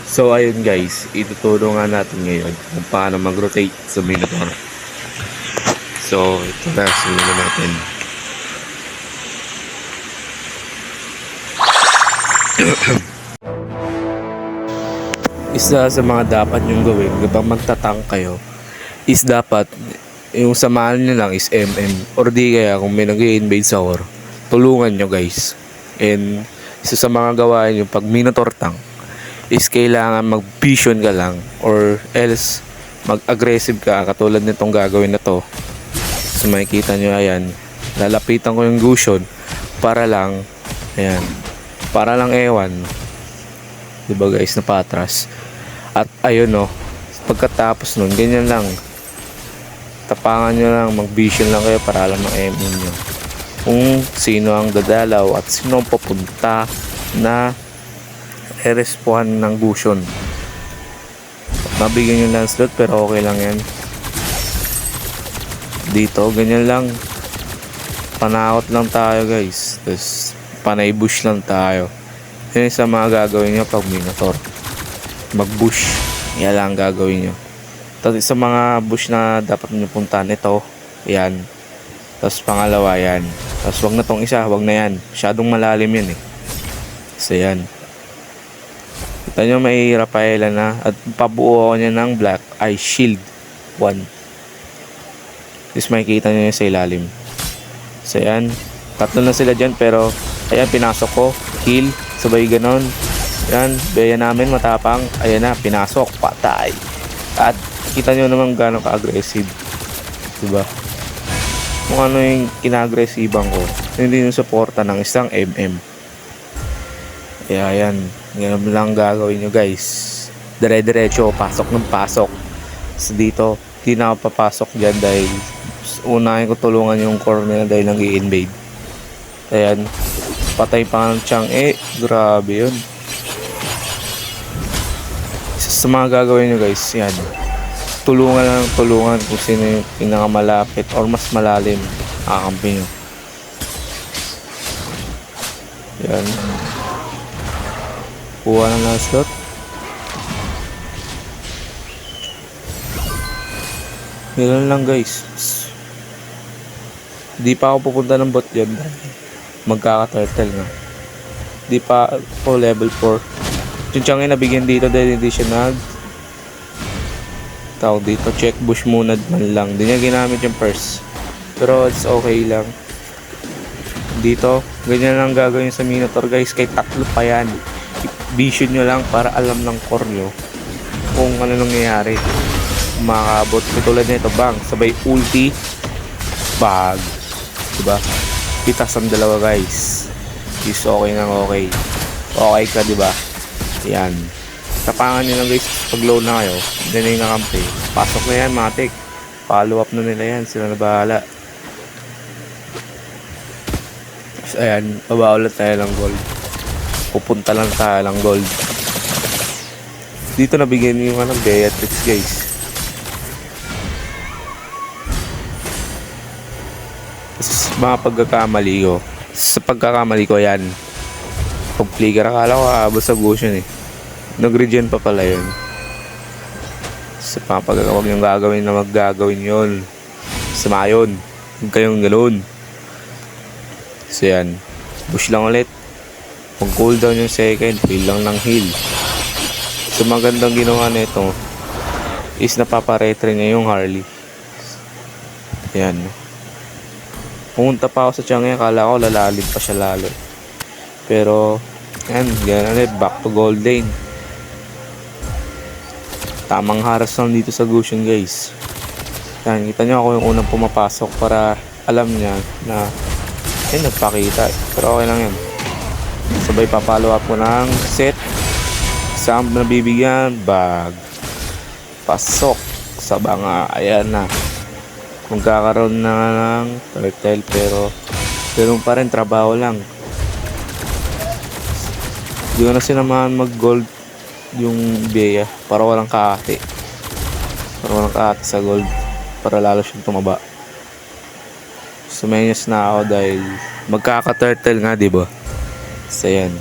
So ayun guys, ituturo nga natin ngayon kung paano mag-rotate sa Minotaur. So ito na, simulan natin. Isa sa mga dapat nyong gawin kapag magtatang kayo is dapat yung samahan nyo lang is or di kaya kung may nag-i-invade sa war, tulungan nyo guys. And isa sa mga gawain yung pag Minotaur tank is kailangan mag-vision ka lang or else mag-aggressive ka katulad nitong gagawin na to. So makikita nyo, ayan, lalapitan ko yung Gusion para lang, ayan, para lang ewan, diba guys, na patras. At ayun no, pagkatapos nun, ganyan lang, tapangan nyo lang, mag-vision lang kayo para alam ng MM nyo kung sino ang dadalaw at sino ang papunta na respawn ng Gusion. Mabigyan yung landslot pero okay lang yan. Dito ganyan lang, panakot lang tayo guys, tapos panay bush lang tayo. Yun sa mga gagawin nyo pag Minotaur, mag bush, yan lang gagawin nyo. Tapos sa mga bush na dapat nyo puntahan, ito, yan. Tapos pangalawa yan. Tapos wag na tong isa, wag na yan, masyadong malalim yan eh. So yan, kita nyo may Rafaela na at pabuo ako niya ng Black Eye Shield 1. Tapos makikita nyo yun sa ilalim. So yan, tatlo na sila dyan pero ayan, pinasok ko, heal, sabay ganon. Yan, beya namin matapang, ayan na, pinasok, patay. At kita nyo naman gano'ng ka-aggressive, diba? Kung ano yung kina-aggressivean ko, hindi yung suporta ng isang Kaya yan, ganun lang gagawin nyo guys. Dire-diretso, pasok ng pasok. So dito, di na ako papasok dyan dahil unahin ko tulungan yung core nila dahil nang i-invade. Ayan, patay pa ng Chang. Grabe yun. Sa mga gagawin nyo guys, yan, tulungan lang tulungan kung sino yung pinakamalapit or mas malalim kakampi nyo. Yan, kuha ng last slot. Ganun lang guys. Di pa ako pupunta ng bot dyan, magkaka-turtle nga. Di pa ako level 4. Yung Chang'e nabigyan dito dahil hindi siya tawag dito, check bush muna man lang. Di niya ginamit yung purse, pero it's okay lang. Dito, ganyan lang gagawin sa Minotaur guys, kahit tatlo pa yan. Vision nyo lang para alam ng core nyo kung ano nangyayari. Makakabot tulad nito, bang, sabay ulti, bag, diba? Pitas ang dalawa guys, is okay nang okay. Okay ka, diba? Yan, tapangan nyo lang guys pag low na kayo. Ganyan yung nakampi, pasok na yan matik, follow up na nila yan, sila na bahala. So ayan, baba ulit tayo ng gold, pupunta lang tayo ng gold. Dito nabigyan yung Beatrix guys. Mga pagkakamali ko, sa pagkakamali ko yan, pag flicker akala ko aabot sa Gusion eh, nag-regen pa pala yun. Sa mga pagkakawag yung gagawin na maggagawin yun, sumayon, huwag kayong ganoon. So yan, push lang ulit, pag cooldown yung second, heal lang ng heal. So magandang ginawa nito is napaparetre niya yung Harley. Yan, pumunta pa ako sa Chang'e, akala ko lalalim pa siya lalo, pero yan, ganyan ulit, back to gold lane. Tamang haras lang dito sa Gusion guys. Yan, kita nyo ako yung unang pumapasok para alam niya na nagpakita, pero okay lang yan. Sabay papalo up ko ng set, saan nabibigyan, bag, pasok sa banga. Ayan na, magkakaroon na ng turtle pero ganun pa rin, trabaho lang. Di ko na sinamahan mag gold yung Bea para walang kaati, sa gold, para lalo siyang tumaba. Sumenyas na ako dahil magkaka-turtle nga, diba? So yan,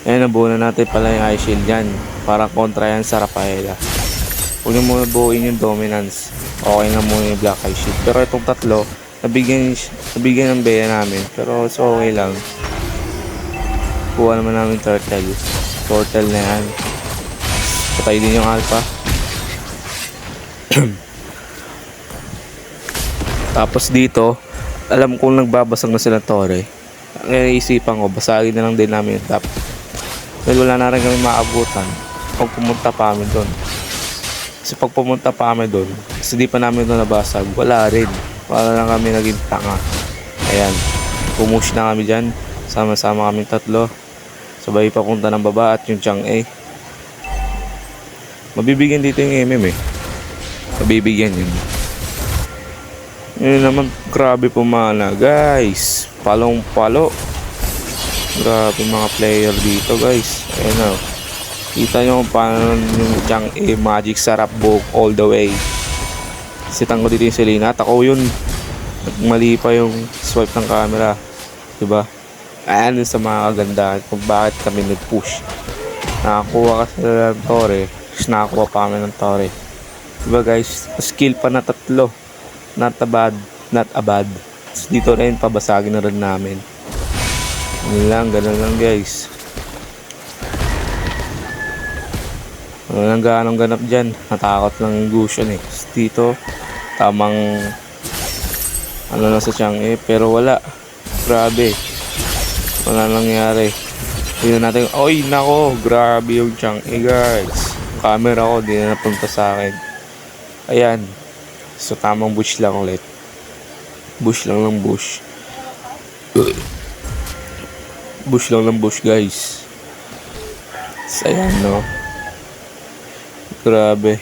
Ayan, nabuo na natin pala yung ice shield yan. Para kontra yan sa Rafaela. Huwag nyo muna buuin yung dominance. Okay na muna yung black ice shield. Pero itong tatlo, nabigyan ng beya namin. Pero so okay lang. Kuha naman namin turtle. Turtle na yan. Patay din yung alpha. Tapos dito, alam kong nagbabasag na sila tore. Ang naisipan ko, basagin na lang din namin yung top. Dahil wala na rin kami maabutan pag pumunta pa kami doon. Kasi pag pumunta pa kami doon, kasi di pa namin doon nabasag, wala rin. Wala lang kami naging tanga. Ayan, pumush na kami dyan. Sama-sama kami tatlo. Sabay papunta ng baba at yung Chang'e. Mabibigyan dito yung MM eh. Mabibigyan yun. Yun naman, grabe pumana guys. Palong palo. Grabe mga player dito guys. Ayan na. Kita nyo kung paano yung Chang'e magic sarap book all the way. Sitan ko dito yung Selena. At ako yun. Mali pa yung swipe ng camera. Diba? Ayan sa mga kagandahan kung bakit kami nag-push. Nakakuha kasi ng tore. Tapos nakakuha pa kami ng tore. Diba guys? Skill pa na tatlo. Not a bad. Not a bad. Tapos dito rin pabasagin na rin namin. Ganun lang guys. Wala nang ganong ganap dyan. Natakot lang yung Gusion eh. Tapos dito, tamang ano na sa Chang'e. Pero wala. Grabe. Wala nangyari. Tignan natin. Oy, nako. Grabe yung Chang'e guys. Yung camera ko, di na napunta sa akin. Ayan. So, tamang bush lang ulit. Bush lang ng bush. Bush lang ng bush guys. So, ayan no. Grabe.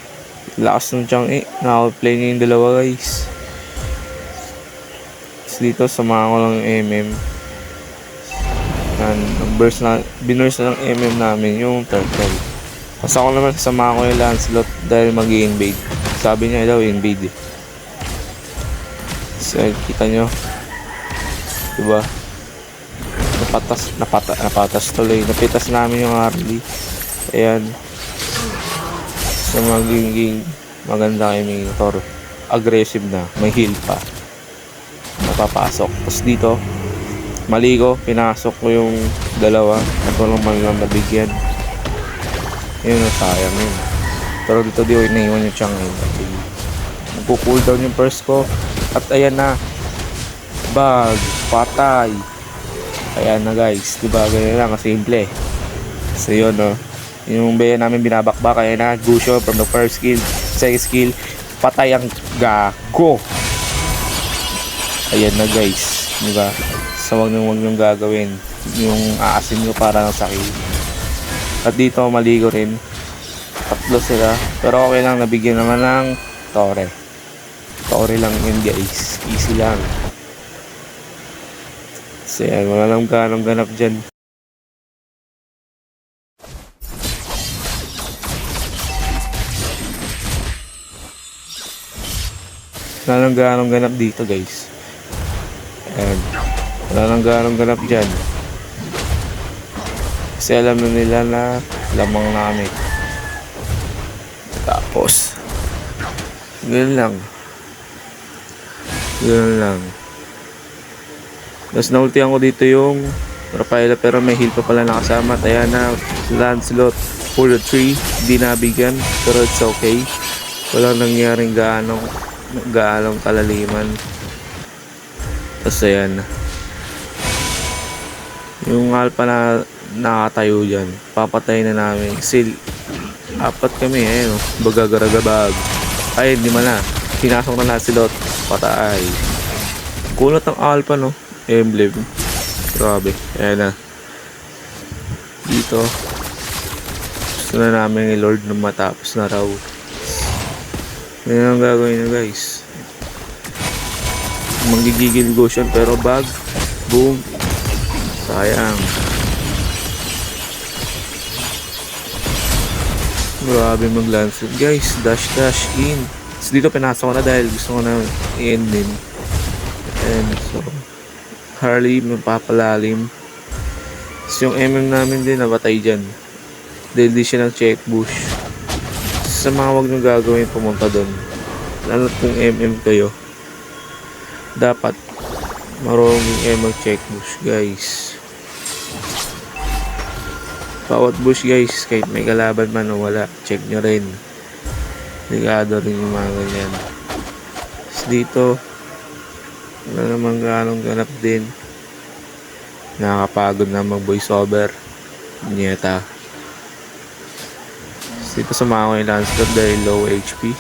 Lakas ng Chang'e. Naka-play niya yung dalawa guys. So, dito samahan ko lang yung MM. Yan. Binurst na ng MM namin yung turtle. Tapos ako naman sasamahan ko yung Lancelot dahil mag-i-invade. Sabi niya daw invade eh. So, kita nyo. Diba? Napatas tuloy. Napitas namin yung Harley. Ayan. So, magiging maganda kay Minotaur. Aggressive na. May heal pa. Napapasok. Tapos dito, mali ko. Pinasok ko yung dalawa. At walang man lang nabigyan. Yun, sayang yun. Pero dito di ko inaiwan yung Chang'e. Nagpo-cooldown yung first ko. At ayan na. Bag. Patay. Ayan na guys. Diba ganyan lang. Simple. So yun no. Yung beya namin binabakbak. Ayan na. Gusion from the first skill. Second skill. Patay ang gago. Ayan na guys. Diba? So wag nyung gagawin. Yung aasin nyo para ng sakit. At dito maligo rin. Tatlo sila. Pero okay lang. Nabigyan naman ng tore. Tore lang yun guys. Easy lang. So yan, wala lang ganong ganap dyan. Wala lang ganong ganap dito guys. Ayan. Wala lang ganong ganap dyan. Kasi alam na nila na lamang namin. Tapos ganun lang. Ganun lang. Tapos naultihan ko dito yung Rafaela pero may heal pa pala nakasama. Ayan na, Lancelot for the 3. Di nabigyan pero it's okay. Walang nangyaring gaanong kalaliman. Tapos ayan. Yung alpha na nakatayo dyan. Papatay na namin. Kasi apat kami eh. Bagagaragabag. Ay, hindi man na. Pinasok na Lancelot. Patay. Kulat ng alpha no. Emblem. Grabe. Ayan na. Dito. Gusto na namin yung Lord na matapos na raw. Yan ang gagawin na guys. Manggigigil Gusion pero bag. Boom. Sayang. Grabe mag-Lancelot guys. Dash in. So dito pinasok ko na dahil gusto ko na i-end din. And so Harley mapapalalim. So, yung namin din nabatay dyan. Dahil di siya ng check bush. Sa mga wag nyo gagawin pumunta doon. Lalo kung kayo. Dapat marunong mag-check bush guys. Bawat bush guys, kahit may kalaban man o wala, check nyo rin. Ligado rin yung mga ganyan. Tapos dito, wala namang ganong ganap din. Nakakapagod na mag voice over. Nyeta. Tapos dito sumama ko yung Lancelot dahil low HP.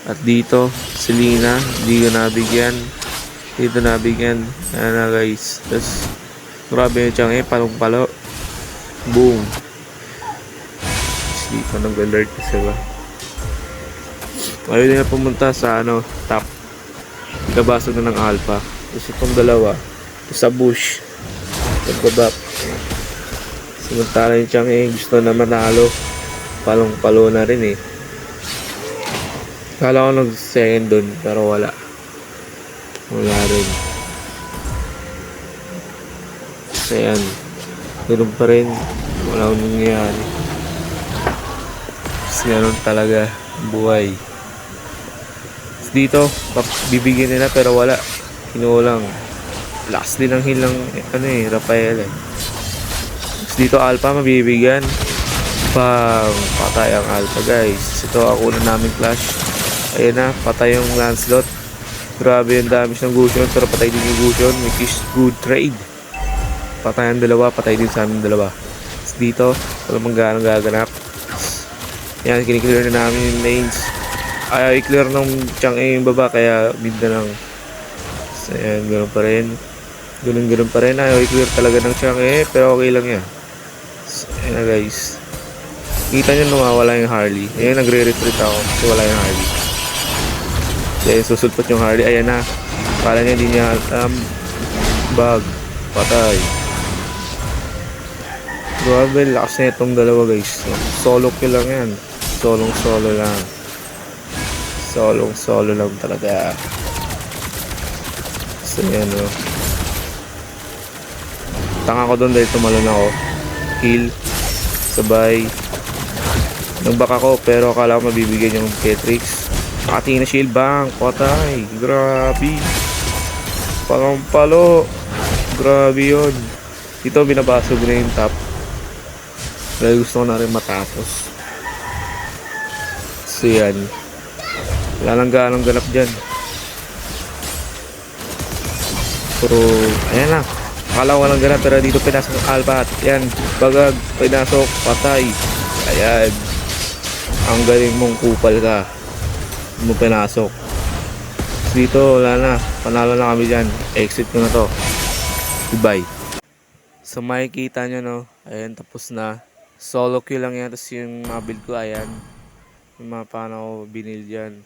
At dito, Selena, hindi ko nabigyan. Dito nabigyan. Ayan na guys. Tapos, grabe yung tiyang palong-palo. Boom. Tapos dito nag-alert kasi ba. Ayaw din na pumunta sa top. Ikabasag na ng alpha. Tapos itong dalawa. Tapos sa bush. Nagbabap. Samantala yung tiyang gusto na manalo. Palong-palo na rin eh. Kala ko nag-second dun, pero wala. Wala rin. So yan. Ganun pa rin. Wala akong nangyayari. Kasi ganun talaga. Buhay. Dito, bibigyan nila pero wala. Kinulang. Last din ang hilang, Rafael eh. Dito alpha mabibigyan. Patay ang alpha guys. Ito ako na namin clash. Ayan na, patay yung Lancelot. Grabe yung damage ng Gusion, pero patay din yung Gusion, which is good trade. Patay ang dalawa, patay din sa amin dalawa. Tapos dito, wala mang ganang gaganap. Yan, kiniklear na namin yung lanes. Ayaw i-clear ng Chang yung baba, kaya mid na lang. So ayan, ganoon pa rin. Ganun pa rin, ayaw i-clear talaga ng Chang pero okay lang yan. So ayan na guys. Kita nyo nawawala yung Harley. Ayan, nagre-retreat ako kasi wala yung Harley. Ayan, susulpot yung Harley. Ayan na. Kala niya, hindi niya bag. Patay. Grabe, lakas na itong dalawa guys. Solo kill lang yan. Solo lang. Solo lang talaga. So yan o. Tanga ko doon dahil tumalon ako. Heal. Sabay. Nagback ako pero akala ko mabibigyan yung Ketrix. Nakatingin na shield bang. Patay. Grabe. Palo. Grabe yun. Dito binabasog na yung top. Dahil gusto ko na rin matapos. So yan. Wala lang ganong ganap dyan. Pero ayan na. Akala ko walang ganap pero dito pinasok ng alpha. Yan. Bagag. Pinasok. Patay. Ayan. Ang galing mong kupal ka. Mo pinasok. Dito wala na. Panalo na kami dyan. Exit ko na to. Goodbye. So makikita nyo no. Ayan, tapos na. Solo kill lang yan. Tapos yung mga build ko ayan. Yung mga paano ko binil dyan.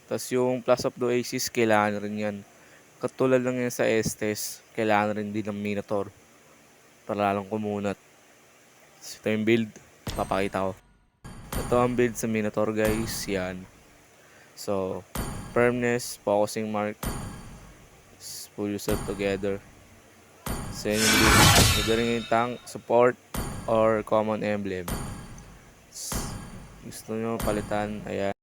Tapos yung plus of the Oasis kailangan rin yan. Katulad lang yan sa Estes. Kailangan rin din ng Minotaur. Para lalong kumunat. So ito yung build. Papakita ko. Ito ang build sa Minotaur guys. Yan. So, firmness, focusing mark, pull yourself together. So, yun yung build. Pwede rin yung tank, support, or common emblem. Gusto nyo palitan, ayan.